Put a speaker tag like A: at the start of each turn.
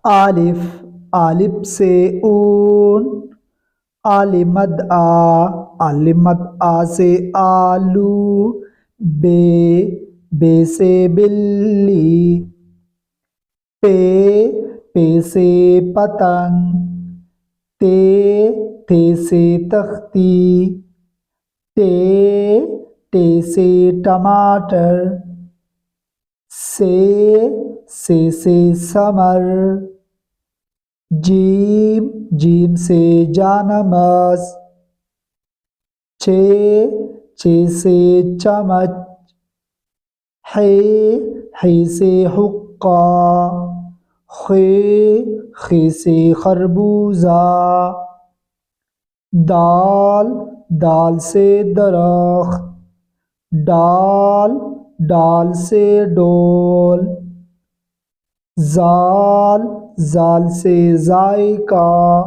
A: الف الف سے اون، مد آ سے آلو، بے بے سے بلی، پے سے پتنگ، تے سے تختی، ٹے سے ٹماٹر، سے سمر، جیم سے جانماز، چے سے چمچ، ہے سے حقہ، خے سے خربوزہ، دال سے درخت، ڈال سے ڈول، زال سے ذائقہ۔